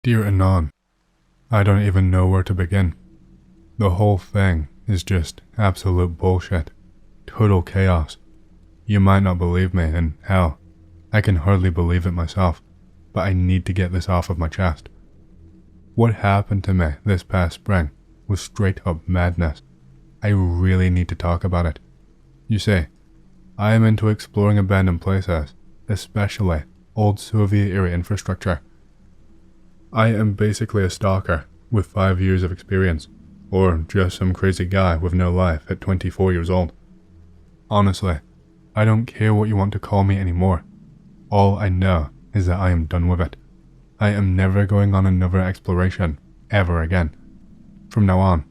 Dear Anon, I don't even know where to begin. The whole thing is just absolute bullshit. Total chaos. You might not believe me, and hell, I can hardly believe it myself, but I need to get this off of my chest. What happened to me this past spring was straight up madness. I really need to talk about it. You see, I am into exploring abandoned places, especially old Soviet-era infrastructure. I am basically a stalker with 5 years of experience, or just some crazy guy with no life at 24 years old. Honestly, I don't care what you want to call me anymore. All I know is that I am done with it. I am never going on another exploration, ever again. From now on,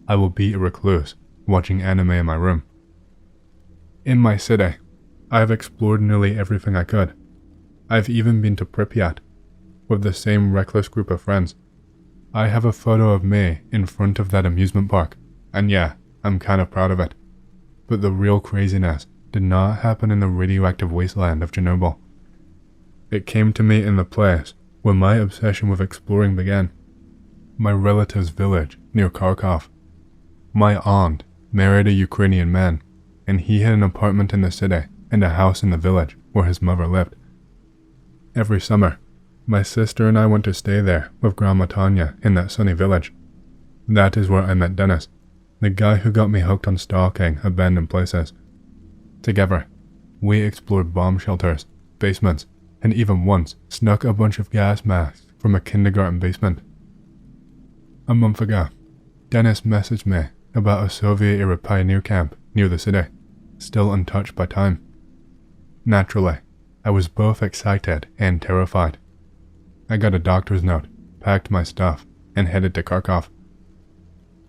I will be a recluse, watching anime in my room. In my city, I have explored nearly everything I could. I've even been to Pripyat, with the same reckless group of friends. I have a photo of me in front of that amusement park, and yeah, I'm kind of proud of it. But the real craziness did not happen in the radioactive wasteland of Chernobyl. It came to me in the place where my obsession with exploring began. My relative's village near Kharkov. My aunt married a Ukrainian man, and he had an apartment in the city and a house in the village where his mother lived. Every summer, my sister and I went to stay there with Grandma Tanya in that sunny village. That is where I met Dennis, the guy who got me hooked on stalking abandoned places. Together, we explored bomb shelters, basements, and even once snuck a bunch of gas masks from a kindergarten basement. A month ago, Dennis messaged me about a Soviet-era pioneer camp near the city, still untouched by time. Naturally, I was both excited and terrified. I got a doctor's note, packed my stuff, and headed to Kharkov.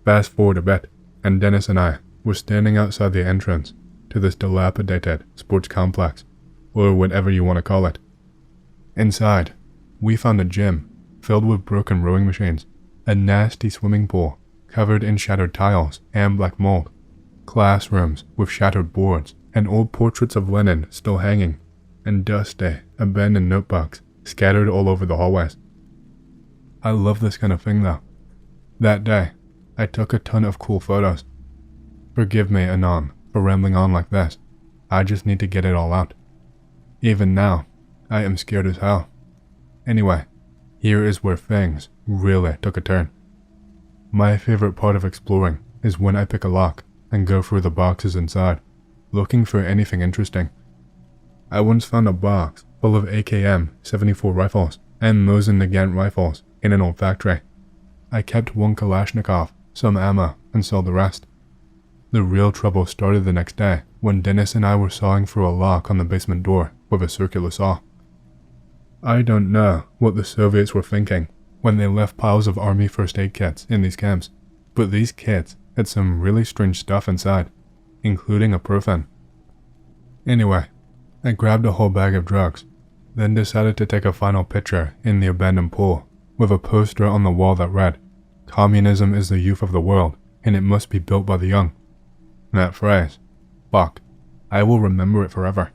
Fast forward a bit, and Dennis and I were standing outside the entrance to this dilapidated sports complex, or whatever you want to call it. Inside, we found a gym filled with broken rowing machines, a nasty swimming pool covered in shattered tiles and black mold, classrooms with shattered boards and old portraits of Lenin still hanging, and dusty, abandoned notebooks scattered all over the hallways. I love this kind of thing though. That day, I took a ton of cool photos. Forgive me, Anon, for rambling on like this. I just need to get it all out. Even now, I am scared as hell. Anyway, here is where things really took a turn. My favorite part of exploring is when I pick a lock and go through the boxes inside, looking for anything interesting. I once found a box full of AKM-74 rifles and Mosin Nagant rifles in an old factory. I kept one Kalashnikov, some ammo, and sold the rest. The real trouble started the next day when Dennis and I were sawing through a lock on the basement door with a circular saw. I don't know what the Soviets were thinking when they left piles of army first aid kits in these camps, but these kits had some really strange stuff inside, including a Profen. Anyway, I grabbed a whole bag of drugs, then decided to take a final picture in the abandoned pool with a poster on the wall that read, "Communism is the youth of the world, and it must be built by the young." That phrase, fuck, I will remember it forever.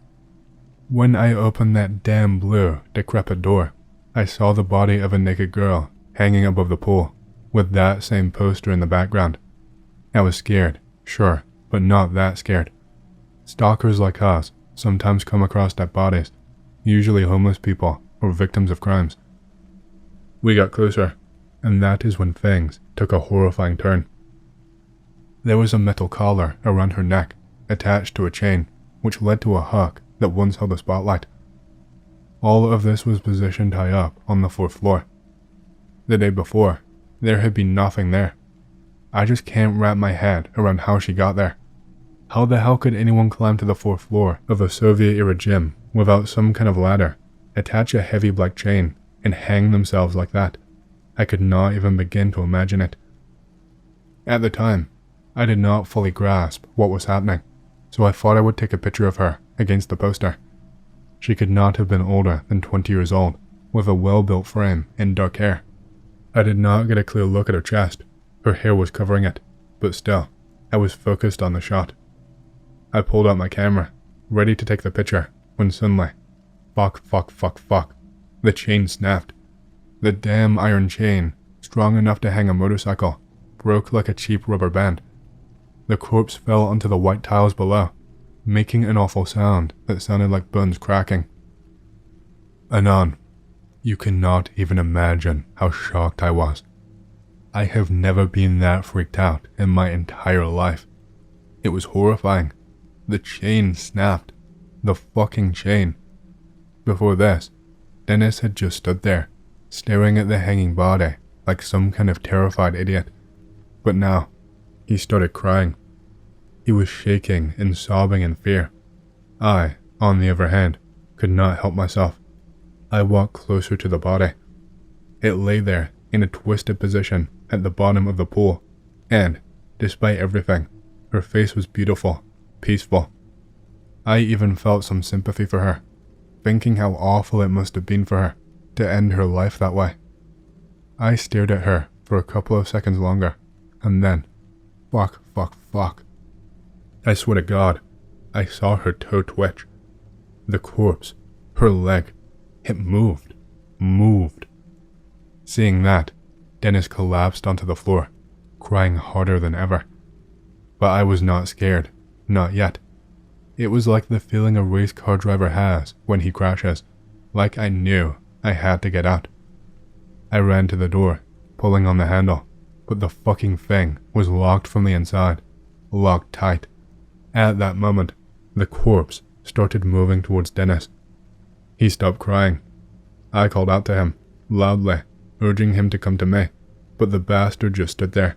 When I opened that damn blue, decrepit door, I saw the body of a naked girl hanging above the pool, with that same poster in the background. I was scared, sure, but not that scared. Stalkers like us sometimes come across dead bodies, usually homeless people or victims of crimes. We got closer, and that is when things took a horrifying turn. There was a metal collar around her neck, attached to a chain, which led to a hook that once held a spotlight. All of this was positioned high up on the 4th floor. The day before, there had been nothing there. I just can't wrap my head around how she got there. How the hell could anyone climb to the 4th floor of a Soviet-era gym without some kind of ladder, attach a heavy black chain, and hang themselves like that? I could not even begin to imagine it. At the time, I did not fully grasp what was happening, so I thought I would take a picture of her against the poster. She could not have been older than 20 years old, with a well-built frame and dark hair. I did not get a clear look at her chest. Her hair was covering it, but still, I was focused on the shot. I pulled out my camera, ready to take the picture, when suddenly, fuck, the chain snapped. The damn iron chain, strong enough to hang a motorcycle, broke like a cheap rubber band. The corpse fell onto the white tiles below, making an awful sound that sounded like bones cracking. Anon, you cannot even imagine how shocked I was. I have never been that freaked out in my entire life. It was horrifying. The chain snapped. The fucking chain. Before this, Dennis had just stood there, staring at the hanging body like some kind of terrified idiot. But now, he started crying. He was shaking and sobbing in fear. I, on the other hand, could not help myself. I walked closer to the body. It lay there in a twisted position at the bottom of the pool, and, despite everything, her face was beautiful, peaceful. I even felt some sympathy for her, thinking how awful it must have been for her to end her life that way. I stared at her for a couple of seconds longer, and then, fuck. I swear to God, I saw her toe twitch. The corpse, her leg, it moved. Seeing that, Dennis collapsed onto the floor, crying harder than ever. But I was not scared, not yet. It was like the feeling a race car driver has when he crashes, like I knew I had to get out. I ran to the door, pulling on the handle, but the fucking thing was locked from the inside, locked tight. At that moment, the corpse started moving towards Dennis. He stopped crying. I called out to him, loudly, urging him to come to me, but the bastard just stood there.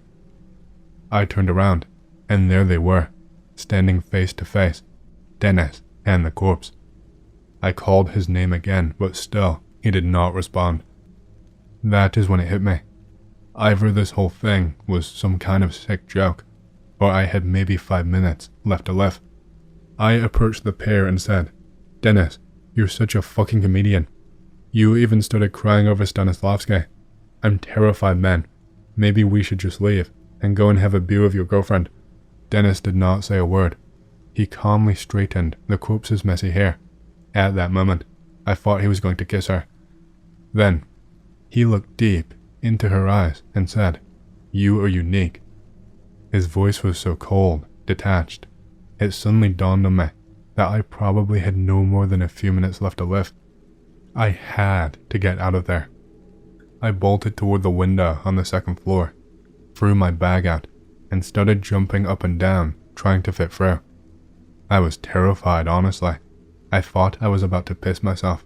I turned around, and there they were, standing face to face, Dennis and the corpse. I called his name again, but still, he did not respond. That is when it hit me. Either this whole thing was some kind of sick joke, or I had maybe 5 minutes left to live. I approached the pair and said, "Dennis, you're such a fucking comedian. You even started crying over Stanislavski. I'm terrified, man. Maybe we should just leave and go and have a beer with your girlfriend." Dennis did not say a word. He calmly straightened the corpse's messy hair. At that moment, I thought he was going to kiss her. Then, he looked deep into her eyes and said, "You are unique." His voice was so cold, detached. It suddenly dawned on me that I probably had no more than a few minutes left to live. I had to get out of there. I bolted toward the window on the second floor, threw my bag out, and started jumping up and down, trying to fit through. I was terrified, honestly. I thought I was about to piss myself.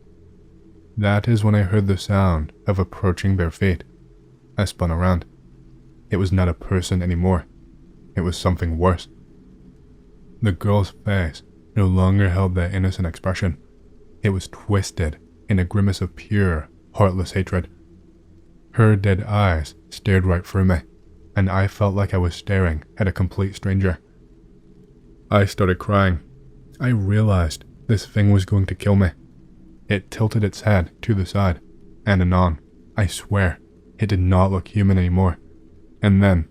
That is when I heard the sound of approaching bare feet. I spun around. It was not a person anymore. It was something worse. The girl's face no longer held that innocent expression. It was twisted in a grimace of pure, heartless hatred. Her dead eyes stared right through me, and I felt like I was staring at a complete stranger. I started crying. I realized this thing was going to kill me. It tilted its head to the side, and anon, I swear, it did not look human anymore. And then,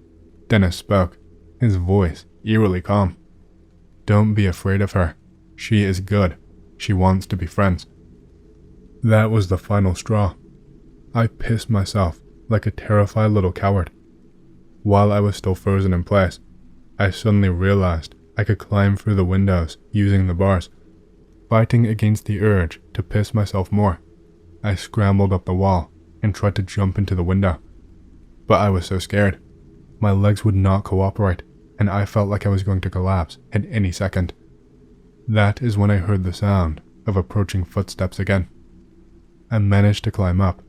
Dennis spoke, his voice eerily calm. "Don't be afraid of her. She is good. She wants to be friends." That was the final straw. I pissed myself like a terrified little coward. While I was still frozen in place, I suddenly realized I could climb through the windows using the bars. Fighting against the urge to piss myself more, I scrambled up the wall and tried to jump into the window. But I was so scared. My legs would not cooperate, and I felt like I was going to collapse at any second. That is when I heard the sound of approaching footsteps again. I managed to climb up,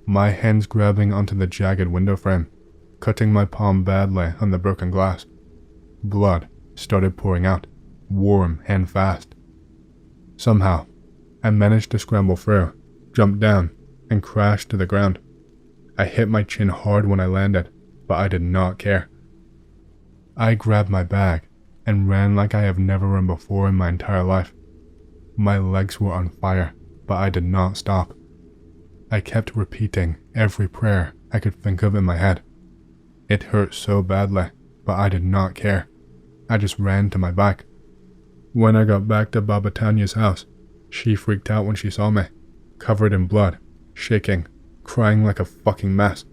my hands grabbing onto the jagged window frame, cutting my palm badly on the broken glass. Blood started pouring out, warm and fast. Somehow, I managed to scramble through, jump down, and crash to the ground. I hit my chin hard when I landed, but I did not care. I grabbed my bag and ran like I have never run before in my entire life. My legs were on fire, but I did not stop. I kept repeating every prayer I could think of in my head. It hurt so badly, but I did not care. I just ran to my bike. When I got back to Baba Tanya's house, she freaked out when she saw me, covered in blood, shaking, crying like a fucking mess.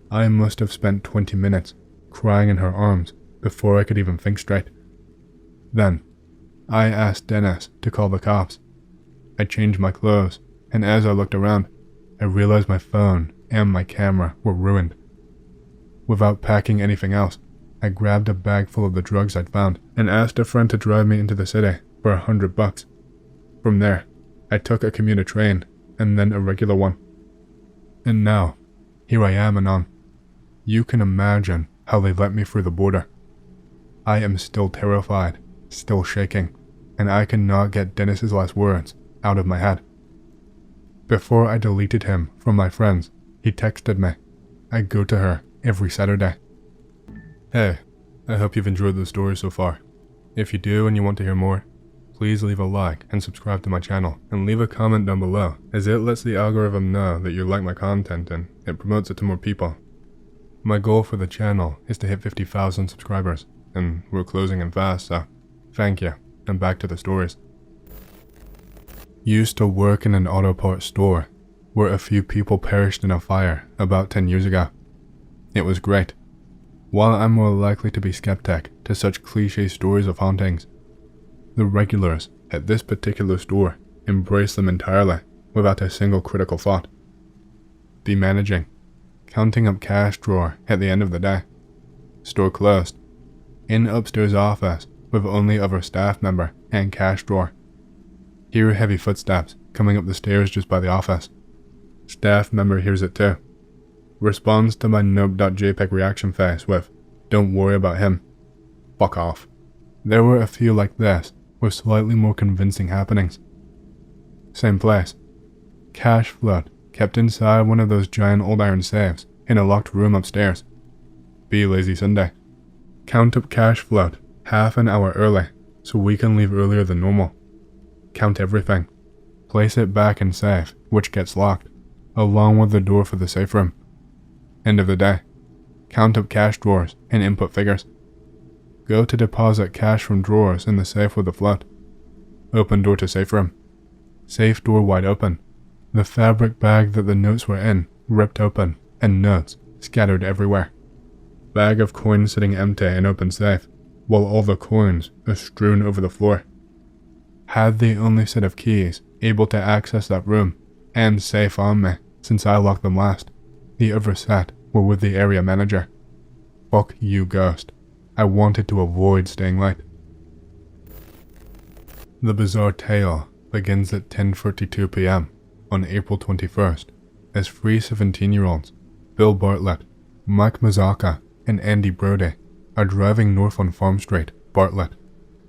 I must have spent 20 minutes crying in her arms before I could even think straight. Then, I asked Dennis to call the cops. I changed my clothes, and as I looked around, I realized my phone and my camera were ruined. Without packing anything else, I grabbed a bag full of the drugs I'd found and asked a friend to drive me into the city for $100. From there, I took a commuter train and then a regular one. And now, here I am, Anon. You can imagine how they let me through the border. I am still terrified, still shaking, and I cannot get Dennis's last words out of my head. Before I deleted him from my friends, he texted me. I go to her every Saturday. Hey, I hope you've enjoyed the story so far. If you do and you want to hear more, please leave a like and subscribe to my channel, and leave a comment down below, as it lets the algorithm know that you like my content and it promotes it to more people. My goal for the channel is to hit 50,000 subscribers, and we're closing in fast, so thank you, and back to the stories. Used to work in an Autoparts store, where a few people perished in a fire about 10 years ago. It was great. While I'm more likely to be skeptic to such cliche stories of hauntings, the regulars at this particular store embrace them entirely without a single critical thought. The managing, counting up cash drawer at the end of the day. Store closed. In upstairs office with only other staff member and cash drawer. Hear heavy footsteps coming up the stairs just by the office. Staff member hears it too. Responds to my nope.jpg reaction face with, "Don't worry about him. Fuck off." There were a few like this with slightly more convincing happenings. Same place. Cash float kept inside one of those giant old iron safes in a locked room upstairs. Be lazy Sunday. Count up cash float half an hour early so we can leave earlier than normal. Count everything. Place it back in safe, which gets locked, along with the door for the safe room. End of the day. Count up cash drawers and input figures. Go to deposit cash from drawers in the safe with the float. Open door to safe room. Safe door wide open. The fabric bag that the notes were in ripped open and notes scattered everywhere. Bag of coins sitting empty in open safe, while all the coins are strewn over the floor. Had the only set of keys able to access that room and safe on me since I locked them last. The other set were with the area manager. Fuck you, ghost. I wanted to avoid staying late. The bizarre tale begins at 10:42 p.m. on April 21st as three 17-year-olds, Bill Bartlett, Mike Mazzocca, and Andy Brody, are driving north on Farm Street, Bartlett,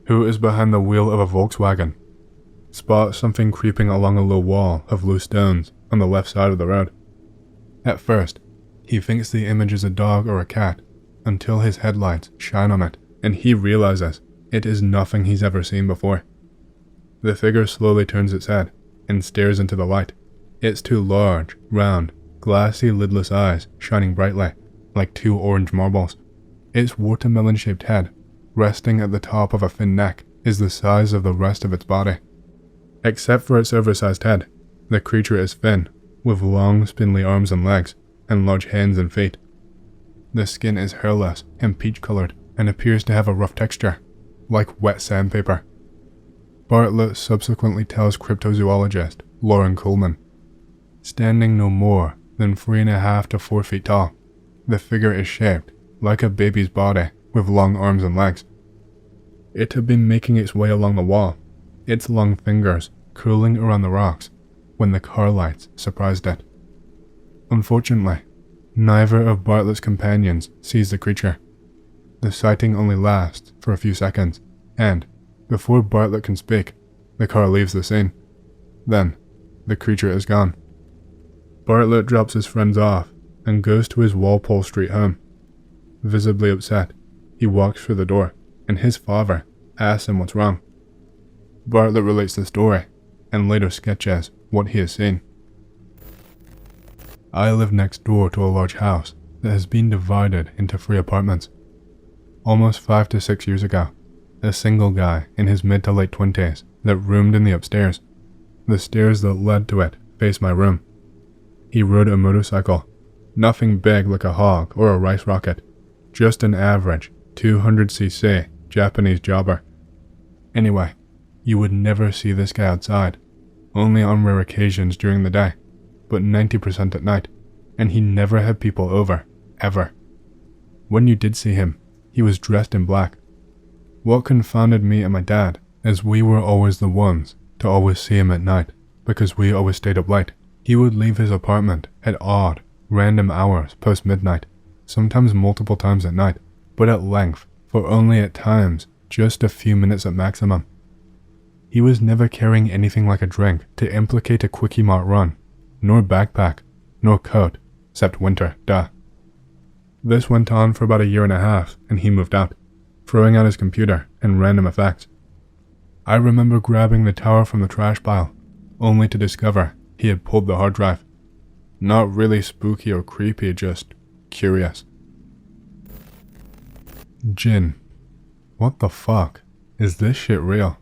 who is behind the wheel of a Volkswagen, spot something creeping along a low wall of loose stones on the left side of the road. At first, he thinks the image is a dog or a cat, until his headlights shine on it and he realizes it is nothing he's ever seen before. The figure slowly turns its head and stares into the light, its two large, round, glassy lidless eyes shining brightly, like two orange marbles. Its watermelon-shaped head, resting at the top of a thin neck, is the size of the rest of its body. Except for its oversized head, the creature is thin, with long, spindly arms and legs, and large hands and feet. The skin is hairless and peach-colored, and appears to have a rough texture, like wet sandpaper. Bartlett subsequently tells cryptozoologist Lauren Coleman, standing no more than 3.5 to 4 feet tall, the figure is shaped like a baby's body with long arms and legs. It had been making its way along the wall, its long fingers curling around the rocks, when the car lights surprised it. Unfortunately, neither of Bartlett's companions sees the creature. The sighting only lasts for a few seconds, and, before Bartlett can speak, the car leaves the scene. Then, the creature is gone. Bartlett drops his friends off and goes to his Walpole Street home. Visibly upset, he walks through the door, and his father asks him what's wrong. Bartlett relates the story, and later sketches what he has seen. I live next door to a large house that has been divided into 3 apartments. Almost 5 to 6 years ago, a single guy in his mid to late 20s that roomed in the upstairs. The stairs that led to it faced my room. He rode a motorcycle. Nothing big like a hog or a rice rocket. Just an average 200cc Japanese jobber. Anyway, you would never see this guy outside. Only on rare occasions during the day, but 90% at night. And he never had people over, ever. When you did see him, he was dressed in black. What confounded me and my dad, as we were always the ones to always see him at night, because we always stayed up late. He would leave his apartment at odd, random hours post-midnight, sometimes multiple times at night, but at length, for only at times just a few minutes at maximum. He was never carrying anything like a drink to implicate a Quickie Mart run, nor backpack, nor coat, except winter, duh. This went on for about a year and a half, and he moved out, throwing out his computer and random effects. I remember grabbing the tower from the trash pile, only to discover he had pulled the hard drive. Not really spooky or creepy, just curious. Djinn. What the fuck? Is this shit real?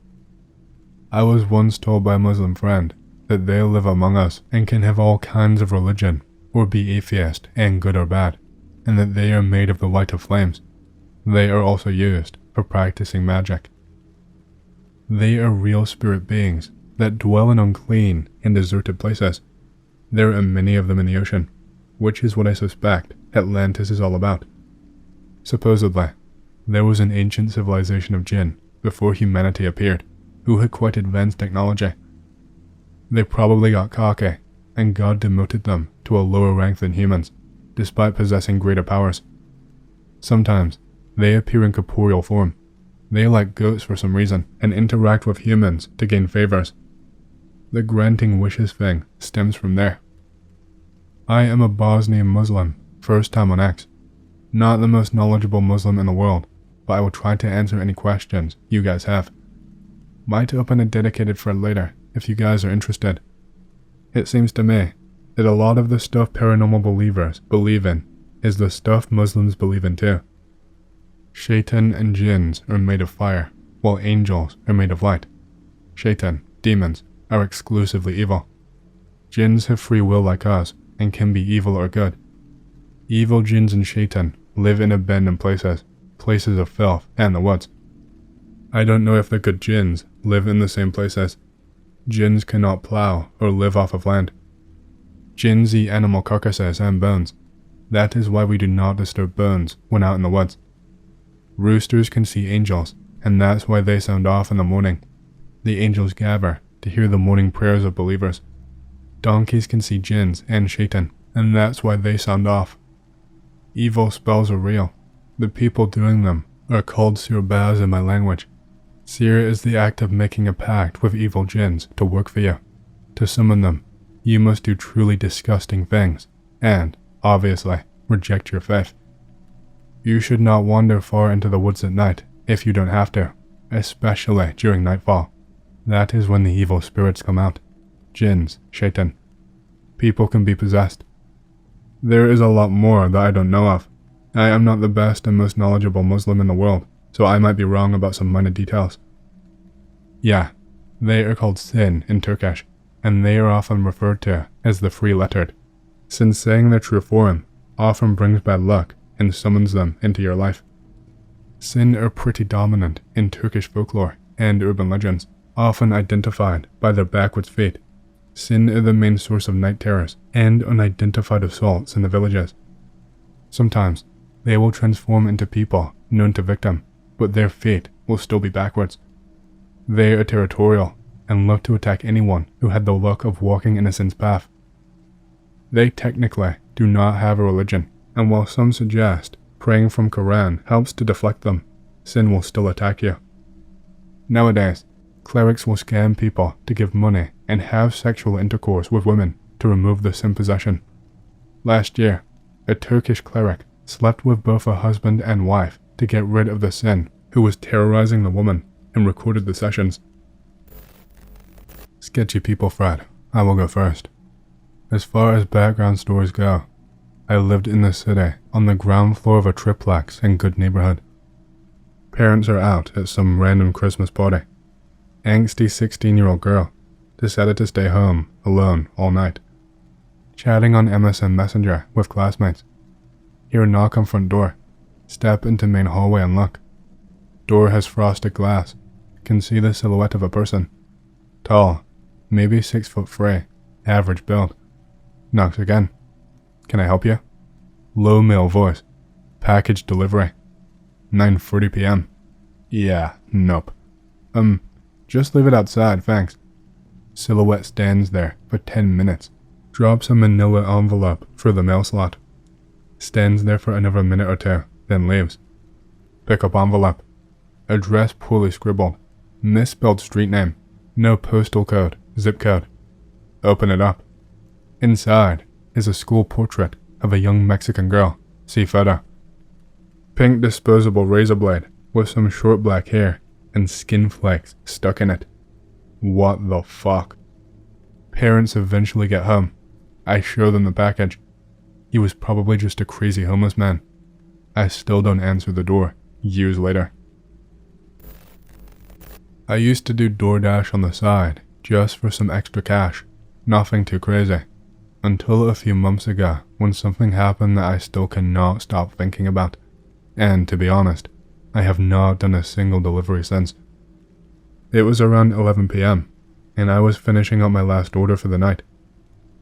I was once told by a Muslim friend that they live among us and can have all kinds of religion, or be atheist and good or bad, and that they are made of the light of flames. They are also used for practicing magic. They are real spirit beings that dwell in unclean and deserted places. There are many of them in the ocean, which is what I suspect Atlantis is all about. Supposedly, there was an ancient civilization of Djinn before humanity appeared, who had quite advanced technology. They probably got cocky, and God demoted them to a lower rank than humans, despite possessing greater powers. Sometimes, they appear in corporeal form. They like goats for some reason, and interact with humans to gain favors. The granting wishes thing stems from there. I am a Bosnian Muslim, first time on X. Not the most knowledgeable Muslim in the world, but I will try to answer any questions you guys have. Might open a dedicated thread later, if you guys are interested. It seems to me that a lot of the stuff paranormal believers believe in is the stuff Muslims believe in too. Shaitan and jinns are made of fire, while angels are made of light. Shaitan, demons, are exclusively evil. Jinns have free will like us, and can be evil or good. Evil jinns and shaitan live in abandoned places, places of filth, and the woods. I don't know if the good jinns live in the same places. Jinns cannot plow or live off of land. Jinns eat animal carcasses and bones. That is why we do not disturb bones when out in the woods. Roosters can see angels, and that's why they sound off in the morning. The angels gather to hear the morning prayers of believers. Donkeys can see jinns and shaitan, and that's why they sound off. Evil spells are real. The people doing them are called sirbaz in my language. Sir is the act of making a pact with evil jinns to work for you. To summon them, you must do truly disgusting things, and, obviously, reject your faith. You should not wander far into the woods at night if you don't have to, especially during nightfall. That is when the evil spirits come out. Jinns, shaitan. People can be possessed. There is a lot more that I don't know of. I am not the best and most knowledgeable Muslim in the world, so I might be wrong about some minor details. Yeah, they are called sin in Turkish, and they are often referred to as the free-lettered, since saying their true form often brings bad luck and summons them into your life. Sin are pretty dominant in Turkish folklore and urban legends, often identified by their backwards feet. Sin are the main source of night terrors and unidentified assaults in the villages. Sometimes, they will transform into people known to victim, but their feet will still be backwards. They are territorial and love to attack anyone who had the luck of walking in a sin's path. They technically do not have a religion, and while some suggest praying from Quran helps to deflect them, sin will still attack you. Nowadays, clerics will scam people to give money and have sexual intercourse with women to remove the sin possession. Last year, a Turkish cleric slept with both a husband and wife to get rid of the sin who was terrorizing the woman and recorded the sessions. Sketchy people, Fred. I will go first. As far as background stories go, I lived in the city on the ground floor of a triplex in good neighborhood. Parents are out at some random Christmas party. Angsty 16-year-old girl decided to stay home alone all night. Chatting on MSN Messenger with classmates. Hear a knock on front door. Step into main hallway and look. Door has frosted glass. Can see the silhouette of a person. Tall, maybe 6'3", average build. Knocks again. Can I help you? Low male voice. Package delivery. 9:30 p.m. Yeah, nope. Just leave it outside, thanks. Silhouette stands there for 10 minutes. Drops a manila envelope through the mail slot. Stands there for another minute or two, then leaves. Pick up envelope. Address poorly scribbled. Misspelled street name. No postal code, zip code. Open it up. Inside is a school portrait of a young Mexican girl. See photo. Pink disposable razor blade with some short black hair and skin flakes stuck in it. What the fuck? Parents eventually get home. I show them the package. He was probably just a crazy homeless man. I still don't answer the door, years later. I used to do Doordash on the side, just for some extra cash. Nothing too crazy. Until a few months ago, when something happened that I still cannot stop thinking about. And to be honest, I have not done a single delivery since. It was around 11 p.m, and I was finishing up my last order for the night.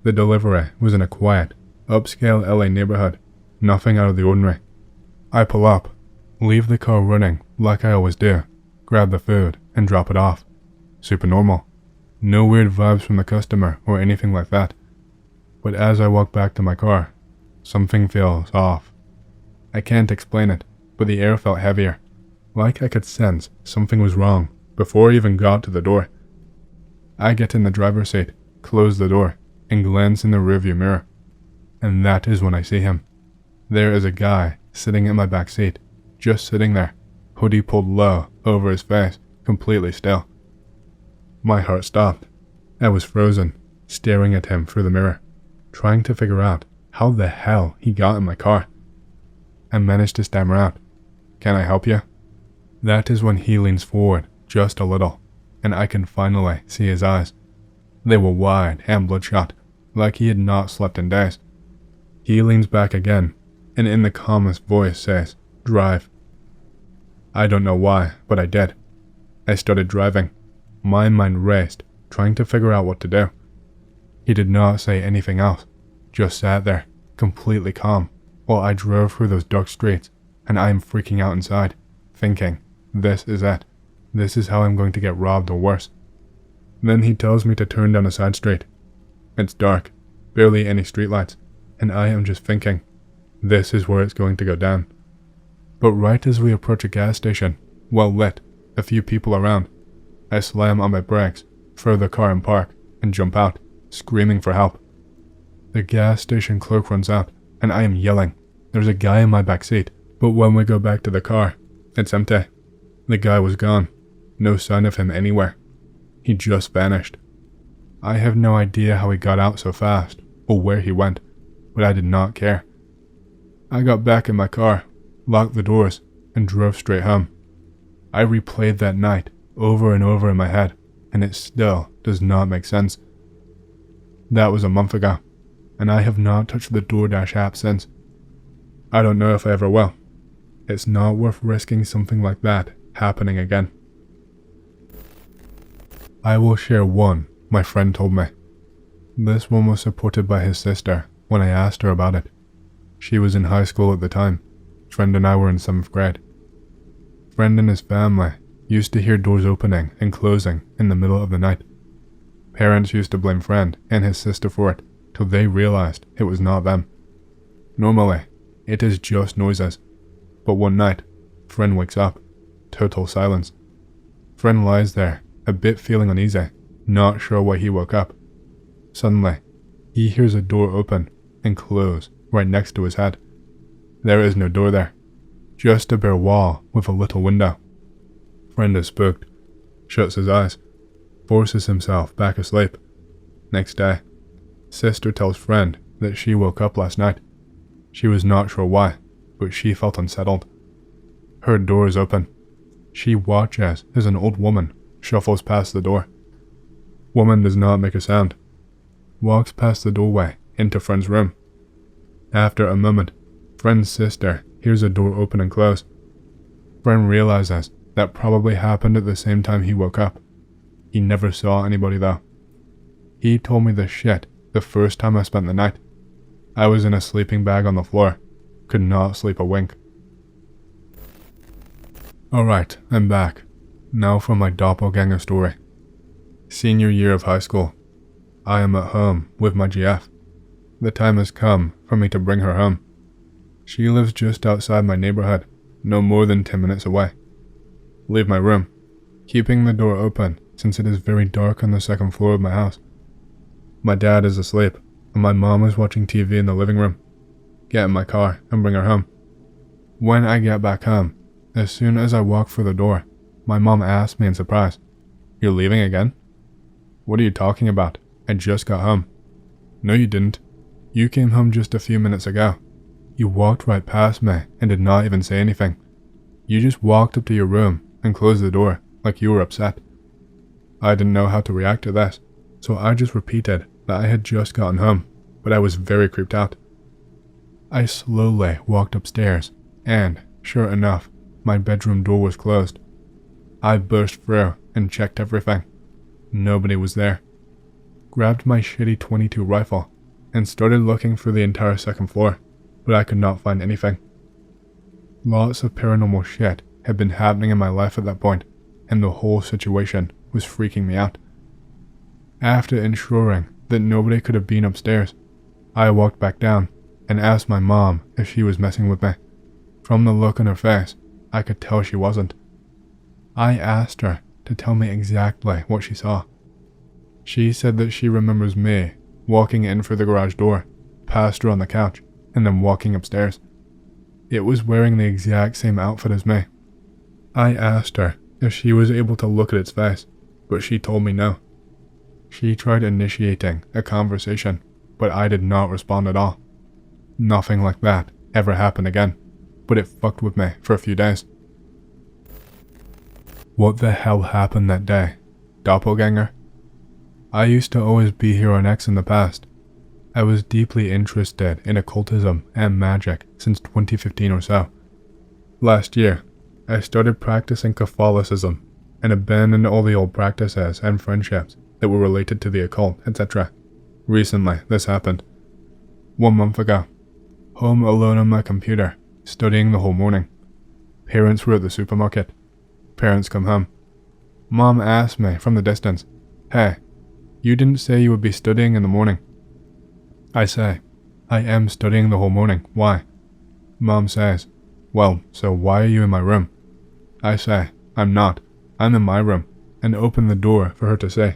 The delivery was in a quiet, upscale LA neighborhood, nothing out of the ordinary. I pull up, leave the car running like I always do, grab the food, and drop it off. Super normal. No weird vibes from the customer or anything like that. But as I walk back to my car, something feels off. I can't explain it, but the air felt heavier, like I could sense something was wrong before I even got to the door. I get in the driver's seat, close the door, and glance in the rearview mirror. And that is when I see him. There is a guy sitting in my back seat, just sitting there, hoodie pulled low over his face, completely still. My heart stopped. I was frozen, staring at him through the mirror, trying to figure out how the hell he got in my car. I managed to stammer out, "Can I help you?" That is when he leans forward just a little, and I can finally see his eyes. They were wide and bloodshot, like he had not slept in days. He leans back again, and in the calmest voice says, "Drive." I don't know why, but I did. I started driving. My mind raced, trying to figure out what to do. He did not say anything else, just sat there, completely calm, while I drove through those dark streets, and I am freaking out inside, thinking, this is it. This is how I'm going to get robbed or worse. Then he tells me to turn down a side street. It's dark, barely any streetlights, and I am just thinking, this is where it's going to go down. But right as we approach a gas station, well lit, a few people around, I slam on my brakes, throw the car in park, and jump out, screaming for help. The gas station clerk runs out, and I am yelling. There's a guy in my back seat, but when we go back to the car, it's empty. The guy was gone. No sign of him anywhere. He just vanished. I have no idea how he got out so fast, or where he went, but I did not care. I got back in my car, locked the doors, and drove straight home. I replayed that night over and over in my head, and it still does not make sense. That was a month ago, and I have not touched the Doordash app since. I don't know if I ever will. It's not worth risking something like that happening again. I will share one my friend told me. This one was supported by his sister when I asked her about it. She was in high school at the time. Friend and I were in 7th grade. Friend and his family used to hear doors opening and closing in the middle of the night. Parents used to blame friend and his sister for it till they realized it was not them. Normally, it is just noises. But one night, friend wakes up. Total silence. Friend lies there, a bit feeling uneasy, not sure why he woke up. Suddenly, he hears a door open and close right next to his head. There is no door there, just a bare wall with a little window. Friend is spooked, shuts his eyes, forces himself back asleep. Next day, sister tells friend that she woke up last night. She was not sure why, but she felt unsettled. Her door is open. She watches as an old woman shuffles past the door. Woman does not make a sound. Walks past the doorway into friend's room. After a moment, friend's sister hears a door open and close. Friend realizes that probably happened at the same time he woke up. He never saw anybody though. He told me this shit the first time I spent the night. I was in a sleeping bag on the floor. Could not sleep a wink. Alright, I'm back. Now for my doppelganger story. Senior year of high school. I am at home with my GF. The time has come for me to bring her home. She lives just outside my neighborhood, no more than 10 minutes away. Leave my room, keeping the door open since it is very dark on the second floor of my house. My dad is asleep, and my mom is watching TV in the living room. Get in my car and bring her home. When I get back home, as soon as I walk through the door, my mom asks me in surprise, "You're leaving again?" "What are you talking about? I just got home." "No, you didn't. You came home just a few minutes ago. You walked right past me and did not even say anything. You just walked up to your room and closed the door like you were upset." I didn't know how to react to this, so I just repeated that I had just gotten home, but I was very creeped out. I slowly walked upstairs, and, sure enough, my bedroom door was closed. I burst through and checked everything. Nobody was there. Grabbed my shitty .22 rifle and started looking through the entire second floor, but I could not find anything. Lots of paranormal shit had been happening in my life at that point, and the whole situation was freaking me out. After ensuring that nobody could have been upstairs, I walked back down and asked my mom if she was messing with me. From the look on her face, I could tell she wasn't. I asked her to tell me exactly what she saw. She said that she remembers me walking in through the garage door, past her on the couch, and then walking upstairs. It was wearing the exact same outfit as me. I asked her if she was able to look at its face, but she told me no. She tried initiating a conversation, but I did not respond at all. Nothing like that ever happened again, but it fucked with me for a few days. What the hell happened that day? Doppelganger? I used to always be here on X in the past. I was deeply interested in occultism and magic since 2015 or so. Last year, I started practicing Catholicism and abandoned all the old practices and friendships that were related to the occult, etc. Recently, this happened. 1 month ago, home alone on my computer, studying the whole morning. Parents were at the supermarket. Parents come home. Mom asked me from the distance, "Hey, you didn't say you would be studying in the morning." I say, "I am studying the whole morning, why?" Mom says, "Well, so why are you in my room?" I say, "I'm not, I'm in my room," and open the door for her to see.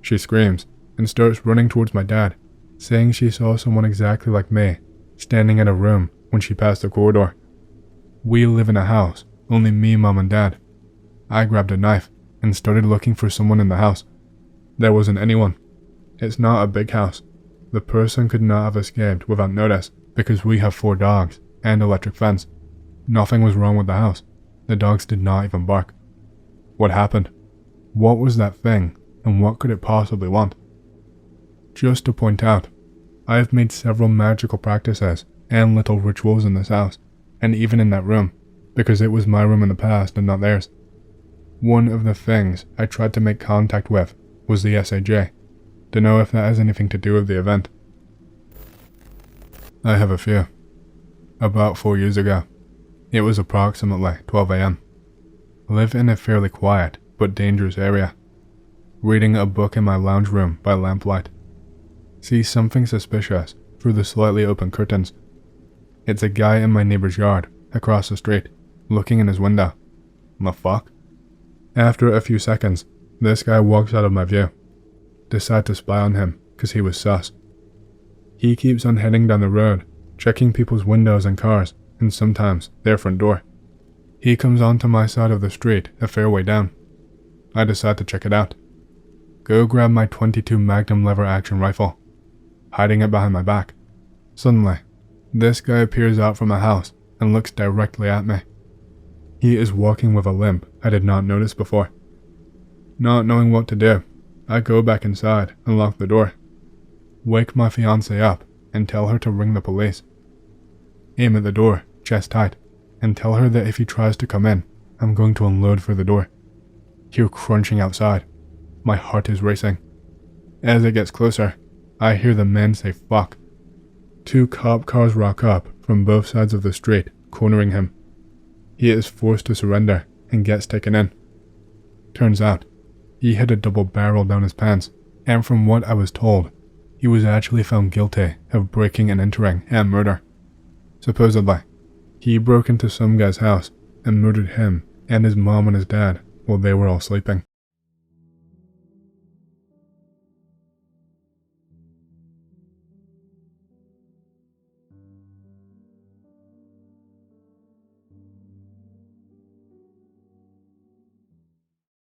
She screams and starts running towards my dad, saying she saw someone exactly like me, standing in a room when she passed the corridor. We live in a house, only me, Mom, and Dad. I grabbed a knife and started looking for someone in the house. There wasn't anyone. It's not a big house. The person could not have escaped without notice because we have 4 dogs and electric fence. Nothing was wrong with the house. The dogs did not even bark. What happened? What was that thing, and what could it possibly want? Just to point out, I have made several magical practices and little rituals in this house, and even in that room, because it was my room in the past and not theirs. One of the things I tried to make contact with was the SAJ, to know if that has anything to do with the event. I have a few. About 4 years ago, it was approximately 12 AM. Live in a fairly quiet but dangerous area. Reading a book in my lounge room by lamplight. See something suspicious through the slightly open curtains. It's a guy in my neighbor's yard, across the street, looking in his window. The fuck? After a few seconds, this guy walks out of my view. Decide to spy on him, cause he was sus. He keeps on heading down the road, checking people's windows and cars, and sometimes their front door. He comes onto my side of the street a fair way down. I decide to check it out. Go grab my .22 Magnum lever action rifle, hiding it behind my back. Suddenly, this guy appears out from a house and looks directly at me. He is walking with a limp I did not notice before. Not knowing what to do, I go back inside and lock the door. Wake my fiancée up and tell her to ring the police. Aim at the door, chest tight, and tell her that if he tries to come in, I'm going to unload for the door. Hear crunching outside. My heart is racing. As it gets closer, I hear the men say fuck. 2 cop cars rock up from both sides of the street, cornering him. He is forced to surrender and gets taken in. Turns out, he had a double barrel down his pants, and from what I was told, he was actually found guilty of breaking and entering and murder. Supposedly, he broke into some guy's house and murdered him and his mom and his dad while they were all sleeping.